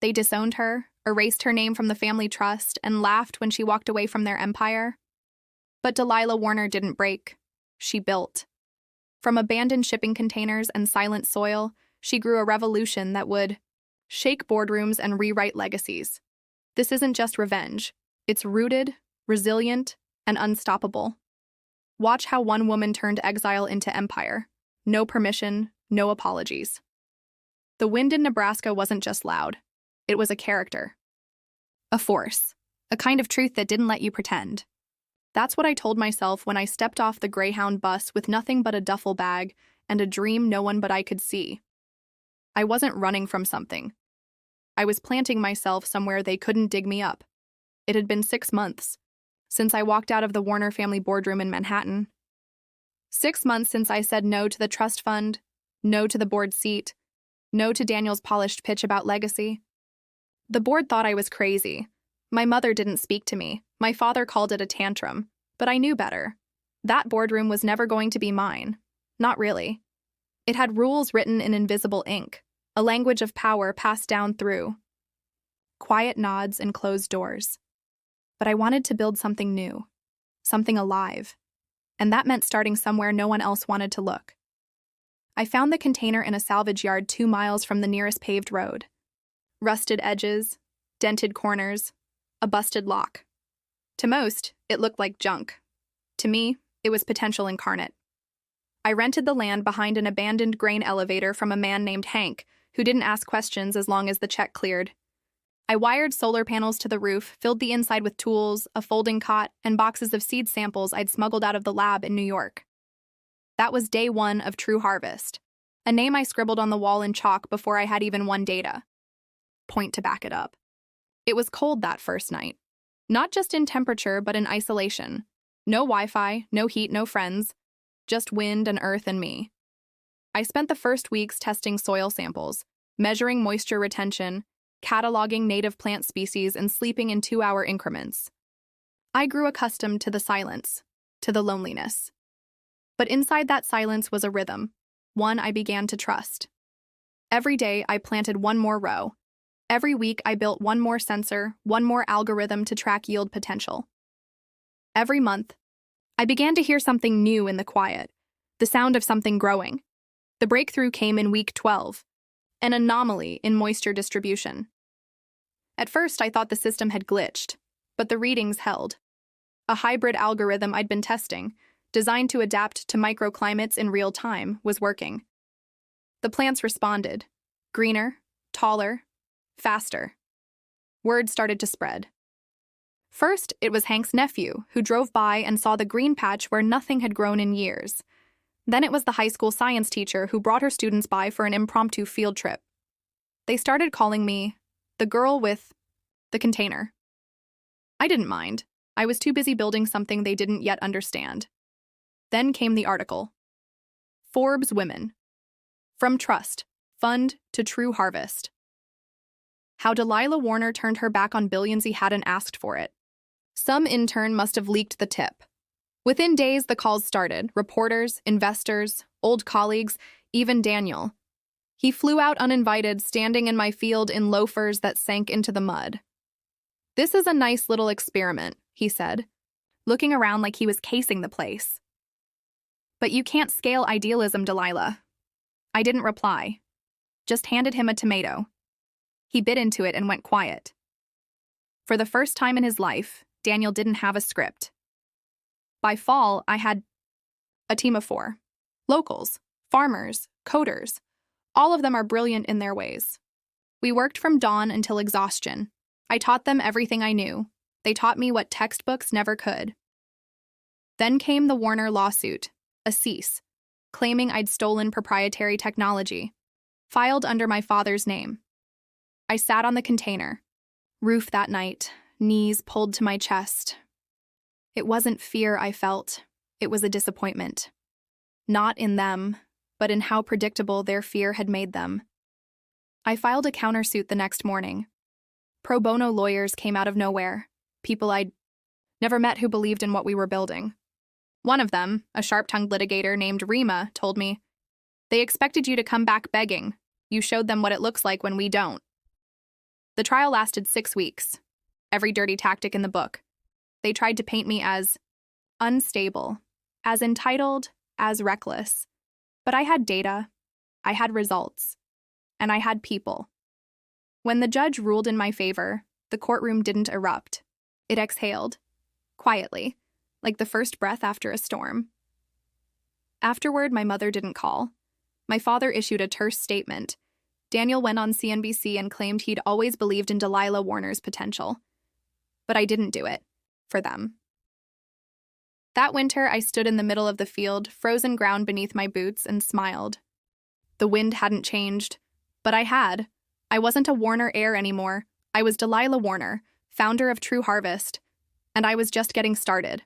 They disowned her, erased her name from the family trust, and laughed when she walked away from their empire. But Delilah Warner didn't break. She built. From abandoned shipping containers and silent soil, she grew a revolution that would shake boardrooms and rewrite legacies. This isn't just revenge. It's rooted, resilient, and unstoppable. Watch how one woman turned exile into empire. No permission, no apologies. The wind in Nebraska wasn't just loud. It was a character. A force. A kind of truth that didn't let you pretend. That's what I told myself when I stepped off the Greyhound bus with nothing but a duffel bag and a dream no one but I could see. I wasn't running from something. I was planting myself somewhere they couldn't dig me up. It had been 6 months since I walked out of the Warner family boardroom in Manhattan. 6 months since I said no to the trust fund, no to the board seat, no to Daniel's polished pitch about legacy. The board thought I was crazy. My mother didn't speak to me. My father called it a tantrum, but I knew better. That boardroom was never going to be mine. Not really. It had rules written in invisible ink, a language of power passed down through quiet nods and closed doors. But I wanted to build something new, something alive, and that meant starting somewhere no one else wanted to look. I found the container in a salvage yard 2 miles from the nearest paved road. Rusted edges, dented corners, a busted lock. To most, it looked like junk. To me, it was potential incarnate. I rented the land behind an abandoned grain elevator from a man named Hank, who didn't ask questions as long as the check cleared. I wired solar panels to the roof, filled the inside with tools, a folding cot, and boxes of seed samples I'd smuggled out of the lab in New York. That was day 1 of True Harvest, a name I scribbled on the wall in chalk before I had even one data point to back it up. It was cold that first night. Not just in temperature, but in isolation. No Wi-Fi, no heat, no friends. Just wind and earth and me. I spent the first weeks testing soil samples, measuring moisture retention, cataloging native plant species, and sleeping in 2-hour increments. I grew accustomed to the silence, to the loneliness. But inside that silence was a rhythm, one I began to trust. Every day I planted one more row. Every week I built one more sensor, one more algorithm to track yield potential. Every month, I began to hear something new in the quiet, the sound of something growing. The breakthrough came in week 12, an anomaly in moisture distribution. At first, I thought the system had glitched, but the readings held. A hybrid algorithm I'd been testing, designed to adapt to microclimates in real time, was working. The plants responded. Greener, taller, faster. Word started to spread. First, it was Hank's nephew, who drove by and saw the green patch where nothing had grown in years. Then it was the high school science teacher who brought her students by for an impromptu field trip. They started calling me the girl with the container. I didn't mind. I was too busy building something they didn't yet understand. Then came the article. Forbes Women. From Trust, Fund to True Harvest. How Delilah Warner turned her back on billions he hadn't asked for it. Some intern must have leaked the tip. Within days, the calls started. Reporters, investors, old colleagues, even Daniel. He flew out uninvited, standing in my field in loafers that sank into the mud. "This is a nice little experiment," he said, looking around like he was casing the place. "But you can't scale idealism, Delilah." I didn't reply, just handed him a tomato. He bit into it and went quiet. For the first time in his life, Daniel didn't have a script. By fall, I had a team of 4. Locals, farmers, coders. All of them are brilliant in their ways. We worked from dawn until exhaustion. I taught them everything I knew. They taught me what textbooks never could. Then came the Warner lawsuit, a cease, claiming I'd stolen proprietary technology, filed under my father's name. I sat on the container, roof that night, knees pulled to my chest. It wasn't fear I felt, it was a disappointment. Not in them, but in how predictable their fear had made them. I filed a countersuit the next morning. Pro bono lawyers came out of nowhere, people I'd never met who believed in what we were building. One of them, a sharp-tongued litigator named Rima, told me, "They expected you to come back begging. You showed them what it looks like when we don't." The trial lasted 6 weeks. Every dirty tactic in the book. They tried to paint me as unstable, as entitled, as reckless. But I had data, I had results, and I had people. When the judge ruled in my favor, the courtroom didn't erupt. It exhaled, quietly, like the first breath after a storm. Afterward, my mother didn't call. My father issued a terse statement. Daniel went on CNBC and claimed he'd always believed in Delilah Warner's potential. But I didn't do it. For them. That winter, I stood in the middle of the field, frozen ground beneath my boots, and smiled. The wind hadn't changed, but I had. I wasn't a Warner heir anymore. I was Delilah Warner, founder of True Harvest, and I was just getting started.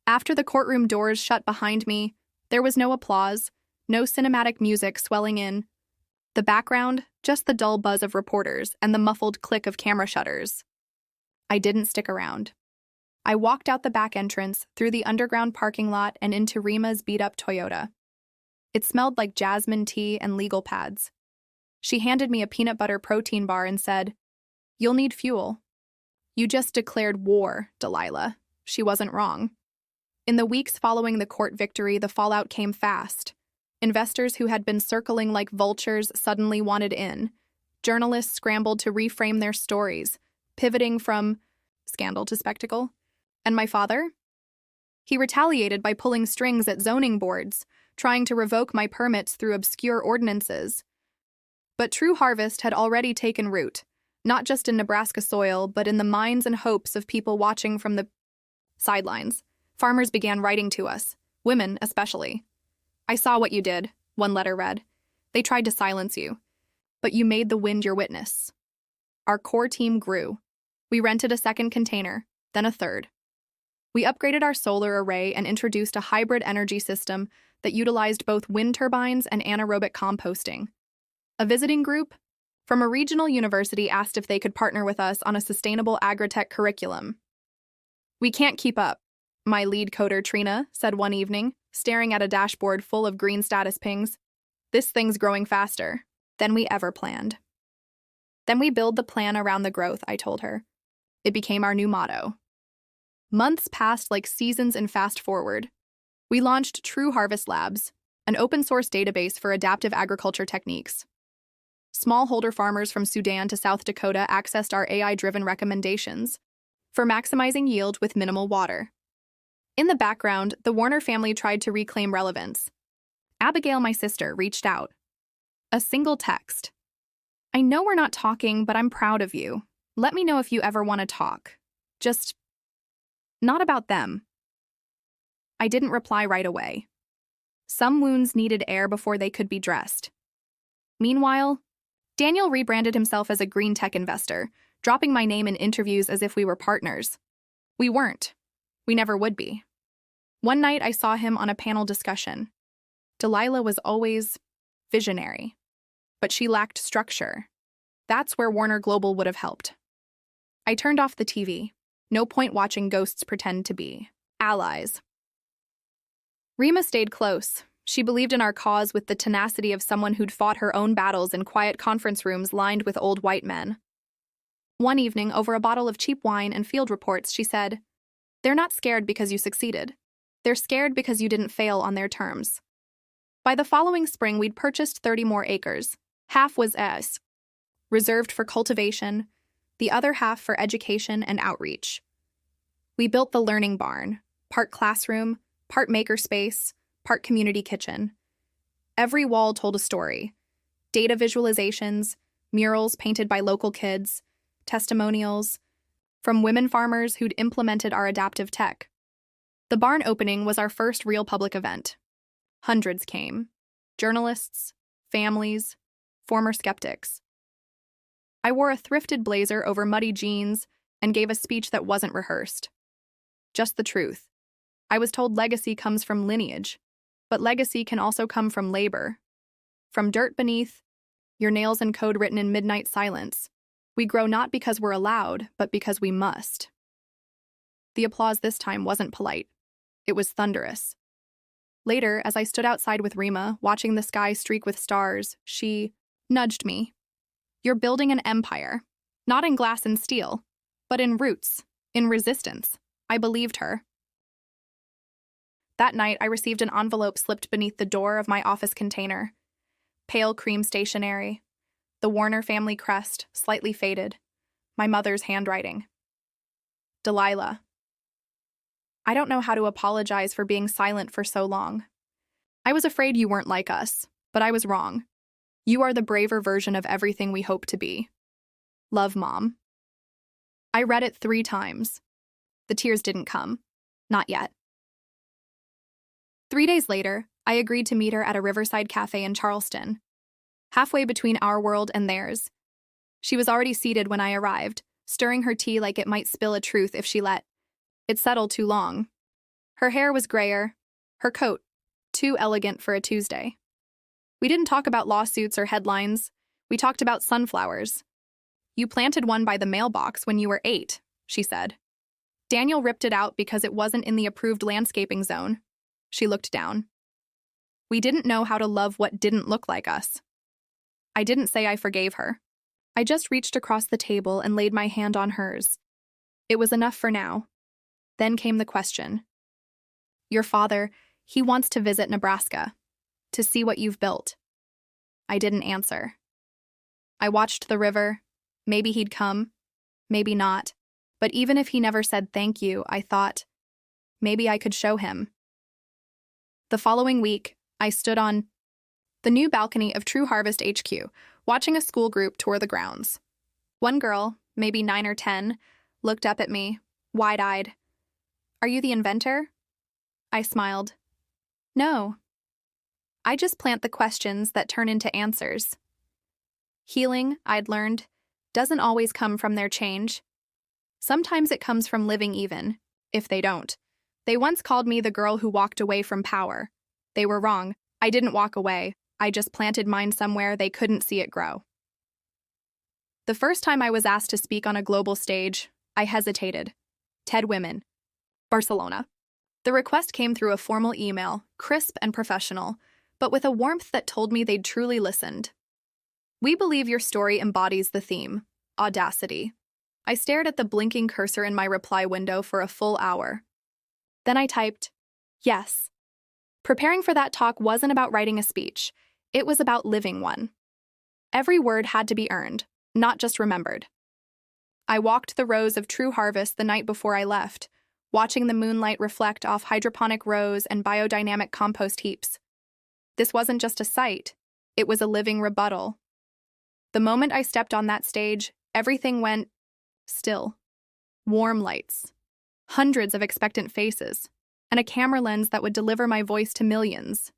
After the courtroom doors shut behind me, there was no applause, no cinematic music swelling in. The background, just the dull buzz of reporters and the muffled click of camera shutters. I didn't stick around. I walked out the back entrance, through the underground parking lot, and into Rima's beat-up Toyota. It smelled like jasmine tea and legal pads. She handed me a peanut butter protein bar and said, "You'll need fuel." You just declared war, Delilah. She wasn't wrong. In the weeks following the court victory, the fallout came fast. Investors who had been circling like vultures suddenly wanted in. Journalists scrambled to reframe their stories, pivoting from scandal to spectacle. And my father? He retaliated by pulling strings at zoning boards, trying to revoke my permits through obscure ordinances. But True Harvest had already taken root, not just in Nebraska soil, but in the minds and hopes of people watching from the sidelines. Farmers began writing to us, women especially. "I saw what you did," one letter read. "They tried to silence you, but you made the wind your witness." Our core team grew. We rented a second container, then a third. We upgraded our solar array and introduced a hybrid energy system that utilized both wind turbines and anaerobic composting. A visiting group from a regional university asked if they could partner with us on a sustainable agritech curriculum. "We can't keep up," my lead coder Trina said one evening, staring at a dashboard full of green status pings. "This thing's growing faster than we ever planned." Then we build the plan around the growth, I told her. It became our new motto. Months passed like seasons in fast forward. We launched True Harvest Labs, an open-source database for adaptive agriculture techniques. Smallholder farmers from Sudan to South Dakota accessed our AI-driven recommendations for maximizing yield with minimal water. In the background, the Warner family tried to reclaim relevance. Abigail, my sister, reached out. A single text. "I know we're not talking, but I'm proud of you. Let me know if you ever want to talk. Just not about them." I didn't reply right away. Some wounds needed air before they could be dressed. Meanwhile, Daniel rebranded himself as a green tech investor, dropping my name in interviews as if we were partners. We weren't. We never would be. One night I saw him on a panel discussion. Delilah was always visionary, but she lacked structure. That's where Warner Global would have helped. I turned off the TV. No point watching ghosts pretend to be allies. Rima stayed close. She believed in our cause with the tenacity of someone who'd fought her own battles in quiet conference rooms lined with old white men. One evening, over a bottle of cheap wine and field reports, she said, "They're not scared because you succeeded. They're scared because you didn't fail on their terms." By the following spring, we'd purchased 30 more acres. Half was reserved for cultivation, the other half for education and outreach. We built the learning barn, part classroom, part makerspace, part community kitchen. Every wall told a story. Data visualizations, murals painted by local kids, testimonials from women farmers who'd implemented our adaptive tech. The barn opening was our first real public event. Hundreds came. Journalists, families, former skeptics. I wore a thrifted blazer over muddy jeans and gave a speech that wasn't rehearsed. Just the truth. I was told legacy comes from lineage, but legacy can also come from labor. From dirt beneath, your nails and code written in midnight silence. We grow not because we're allowed, but because we must. The applause this time wasn't polite. It was thunderous. Later, as I stood outside with Rima, watching the sky streak with stars, she nudged me. "You're building an empire. Not in glass and steel, but in roots, in resistance. I believed her. That night, I received an envelope slipped beneath the door of my office container. Pale cream stationery, the Warner family crest, slightly faded, my mother's handwriting. Delilah. I don't know how to apologize for being silent for so long. I was afraid you weren't like us, but I was wrong. You are the braver version of everything we hope to be. Love, Mom. I read it 3 times. The tears didn't come. Not yet. 3 days later, I agreed to meet her at a riverside cafe in Charleston, halfway between our world and theirs. She was already seated when I arrived, stirring her tea like it might spill a truth if she let it settle too long. Her hair was grayer, her coat too elegant for a Tuesday. We didn't talk about lawsuits or headlines. We talked about sunflowers. You planted one by the mailbox when you were 8, she said. Daniel ripped it out because it wasn't in the approved landscaping zone. She looked down. We didn't know how to love what didn't look like us. I didn't say I forgave her. I just reached across the table and laid my hand on hers. It was enough for now. Then came the question. Your father, he wants to visit Nebraska, to see what you've built. I didn't answer. I watched the river. Maybe he'd come, maybe not. But even if he never said thank you, I thought, maybe I could show him. The following week, I stood on the new balcony of True Harvest HQ, watching a school group tour the grounds. One girl, maybe 9 or 10, looked up at me, wide-eyed. Are you the inventor? I smiled. No. I just plant the questions that turn into answers. Healing, I'd learned, doesn't always come from their change. Sometimes it comes from living even, if they don't. They once called me the girl who walked away from power. They were wrong. I didn't walk away. I just planted mine somewhere they couldn't see it grow. The first time I was asked to speak on a global stage, I hesitated. TED Women. Barcelona. The request came through a formal email, crisp and professional, but with a warmth that told me they'd truly listened. We believe your story embodies the theme, audacity. I stared at the blinking cursor in my reply window for a full hour. Then I typed, yes. Preparing for that talk wasn't about writing a speech. It was about living one. Every word had to be earned, not just remembered. I walked the rows of True Harvest the night before I left, watching the moonlight reflect off hydroponic rows and biodynamic compost heaps. This wasn't just a sight. It was a living rebuttal. The moment I stepped on that stage, everything went still. Warm lights, hundreds of expectant faces, and a camera lens that would deliver my voice to millions.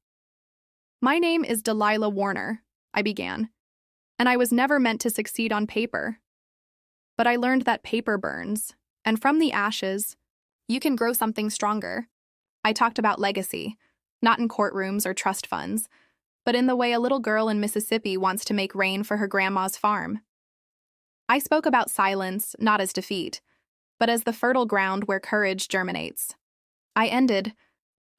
My name is Delilah Warner, I began, and I was never meant to succeed on paper. But I learned that paper burns, and from the ashes, you can grow something stronger. I talked about legacy, not in courtrooms or trust funds, but in the way a little girl in Mississippi wants to make rain for her grandma's farm. I spoke about silence, not as defeat, but as the fertile ground where courage germinates. I ended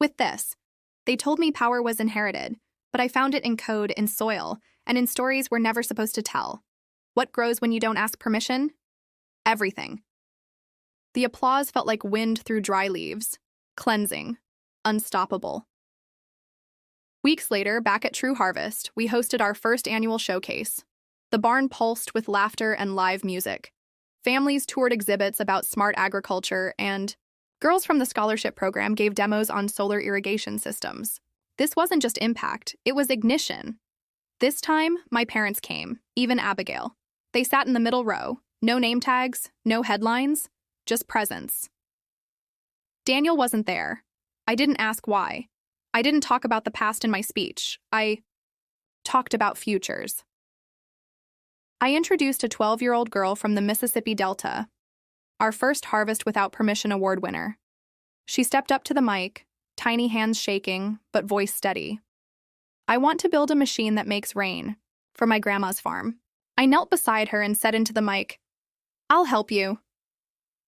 with this. They told me power was inherited, but I found it in code, in soil, and in stories we're never supposed to tell. What grows when you don't ask permission? Everything. The applause felt like wind through dry leaves, cleansing, unstoppable. Weeks later, back at True Harvest, we hosted our first annual showcase. The barn pulsed with laughter and live music. Families toured exhibits about smart agriculture, and girls from the scholarship program gave demos on solar irrigation systems. This wasn't just impact, it was ignition. This time, my parents came, even Abigail. They sat in the middle row, no name tags, no headlines, just presence. Daniel wasn't there. I didn't ask why. I didn't talk about the past in my speech. I talked about futures. I introduced a 12-year-old girl from the Mississippi Delta, our first Harvest Without Permission award winner. She stepped up to the mic, tiny hands shaking, but voice steady. I want to build a machine that makes rain, for my grandma's farm. I knelt beside her and said into the mic, I'll help you.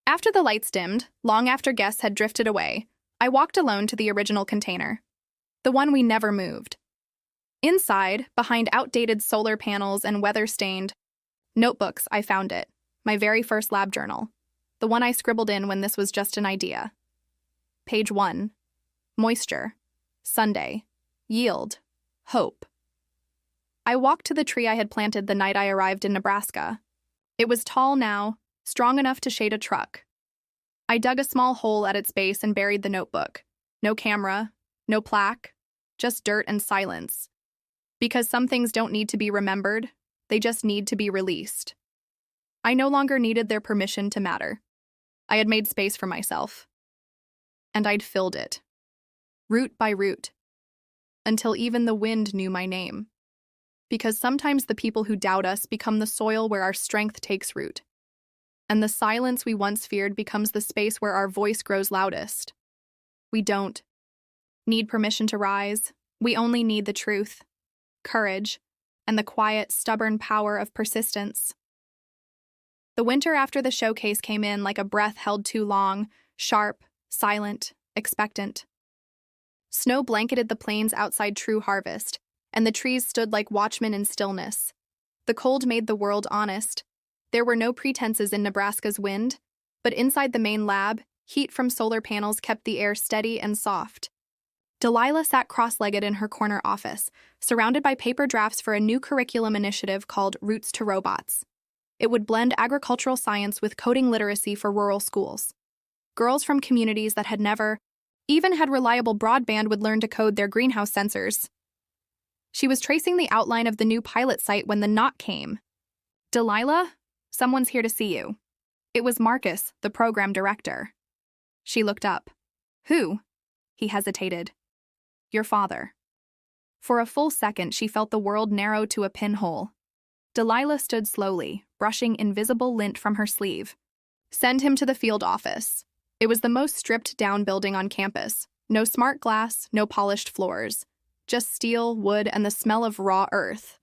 After the lights dimmed, long after guests had drifted away, I walked alone to the original container, the one we never moved. Inside, behind outdated solar panels and weather-stained notebooks, I found it, My very first lab journal. The one I scribbled in when this was just an idea. Page 1. Moisture. Sunday. Yield. Hope. I walked to the tree I had planted the night I arrived in Nebraska. It was tall now, strong enough to shade a truck. I dug a small hole at its base and buried the notebook. No camera, no plaque, just dirt and silence. Because some things don't need to be remembered, they just need to be released. I no longer needed their permission to matter. I had made space for myself. And I'd filled it. Root by root. Until even the wind knew my name. Because sometimes the people who doubt us become the soil where our strength takes root. And the silence we once feared becomes the space where our voice grows loudest. We don't need permission to rise. We only need the truth, courage, and the quiet, stubborn power of persistence. The winter after the showcase came in like a breath held too long, sharp, silent, expectant. Snow blanketed the plains outside True Harvest, and the trees stood like watchmen in stillness. The cold made the world honest. There were no pretenses in Nebraska's wind, but inside the main lab, heat from solar panels kept the air steady and soft. Delilah sat cross-legged in her corner office, surrounded by paper drafts for a new curriculum initiative called Roots to Robots. It would blend agricultural science with coding literacy for rural schools. Girls from communities that had never even had reliable broadband would learn to code their greenhouse sensors. She was tracing the outline of the new pilot site when the knock came. "Delilah, someone's here to see you." It was Marcus, the program director. She looked up. "Who?" He hesitated. "Your father." For a full second, she felt the world narrow to a pinhole. Delilah stood slowly, brushing invisible lint from her sleeve. "Send him to the field office." It was the most stripped-down building on campus. No smart glass, no polished floors. Just steel, wood, and the smell of raw earth.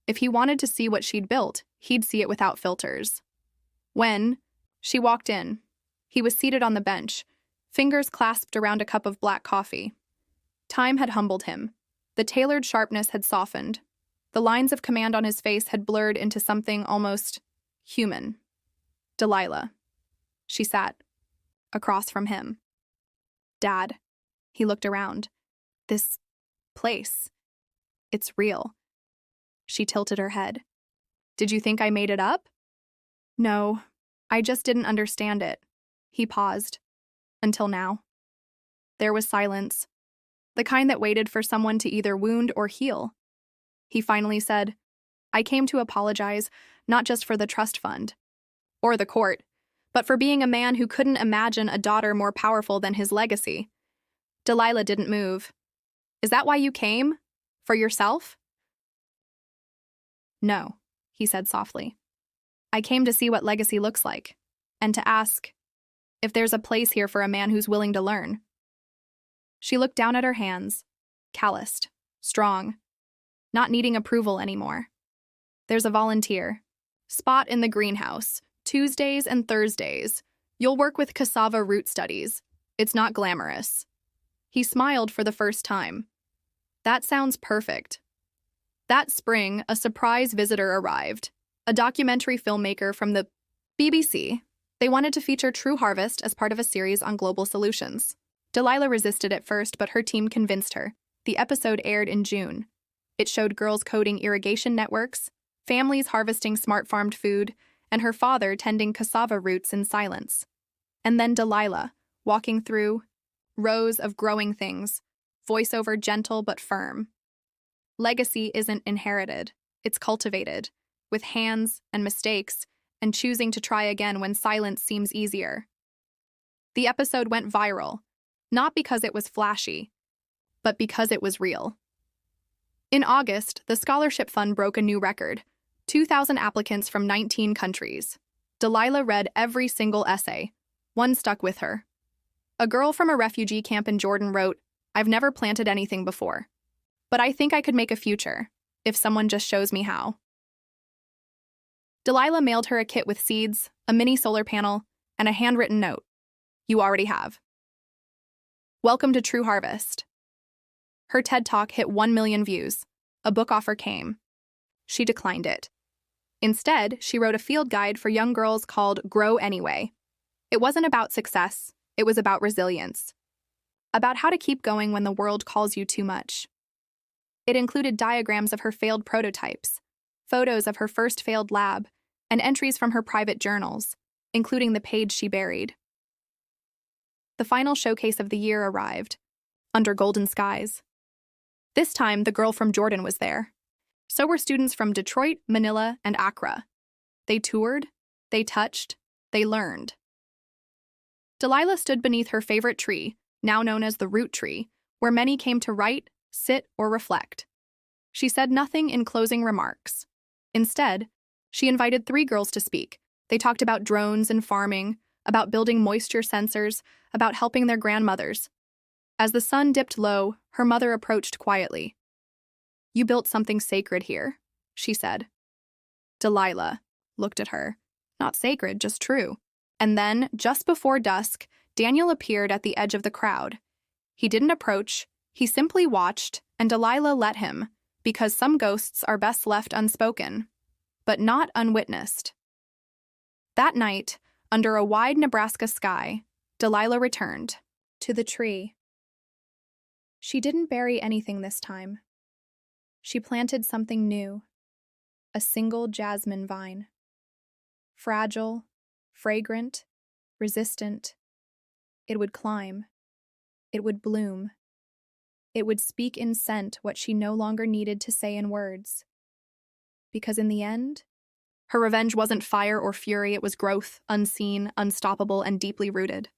If he wanted to see what she'd built, he'd see it without filters. When she walked in, he was seated on the bench, fingers clasped around a cup of black coffee. Time had humbled him. The tailored sharpness had softened. The lines of command on his face had blurred into something almost human. "Delilah." She sat across from him. "Dad." He looked around. "This place. It's real." She tilted her head. "Did you think I made it up?" "No, I just didn't understand it." He paused. "Until now." There was silence, the kind that waited for someone to either wound or heal. He finally said, "I came to apologize, not just for the trust fund, or the court, but for being a man who couldn't imagine a daughter more powerful than his legacy." Delilah didn't move. "Is that why you came? For yourself?" "No," he said softly. "I came to see what legacy looks like, and to ask if there's a place here for a man who's willing to learn." She looked down at her hands, calloused, strong, not needing approval anymore. "There's a volunteer spot in the greenhouse, Tuesdays and Thursdays. You'll work with cassava root studies. It's not glamorous." He smiled for the first time. "That sounds perfect." That spring, a surprise visitor arrived, a documentary filmmaker from the BBC. They wanted to feature True Harvest as part of a series on global solutions. Delilah resisted at first, but her team convinced her. The episode aired in June. It showed girls coding irrigation networks, families harvesting smart-farmed food, and her father tending cassava roots in silence. And then Delilah, walking through rows of growing things, voiceover gentle but firm. Legacy isn't inherited, it's cultivated, with hands and mistakes, and choosing to try again when silence seems easier. The episode went viral, not because it was flashy, but because it was real. In August, the scholarship fund broke a new record, 2,000 applicants from 19 countries. Delilah read every single essay. One stuck with her. A girl from a refugee camp in Jordan wrote, "I've never planted anything before, but I think I could make a future, if someone just shows me how." Delilah mailed her a kit with seeds, a mini solar panel, and a handwritten note. "You already have. Welcome to True Harvest." Her TED Talk hit 1 million views. A book offer came. She declined it. Instead, she wrote a field guide for young girls called Grow Anyway. It wasn't about success, it was about resilience. About how to keep going when the world calls you too much. It included diagrams of her failed prototypes, photos of her first failed lab, and entries from her private journals, including the page she buried. The final showcase of the year arrived, under golden skies. This time, the girl from Jordan was there. So were students from Detroit, Manila, and Accra. They toured, they touched, they learned. Delilah stood beneath her favorite tree, now known as the root tree, where many came to write, sit, or reflect. She said nothing in closing remarks. Instead, she invited 3 girls to speak. They talked about drones and farming, about building moisture sensors, about helping their grandmothers. As the sun dipped low, her mother approached quietly. "You built something sacred here," she said. Delilah looked at her. Not sacred, just true. And then, just before dusk, Daniel appeared at the edge of the crowd. He didn't approach, he simply watched, and Delilah let him, because some ghosts are best left unspoken, but not unwitnessed. That night, under a wide Nebraska sky, Delilah returned to the tree. She didn't bury anything this time. She planted something new, a single jasmine vine. Fragile, fragrant, resistant. It would climb. It would bloom. It would speak in scent what she no longer needed to say in words. Because in the end, her revenge wasn't fire or fury, it was growth, unseen, unstoppable, and deeply rooted.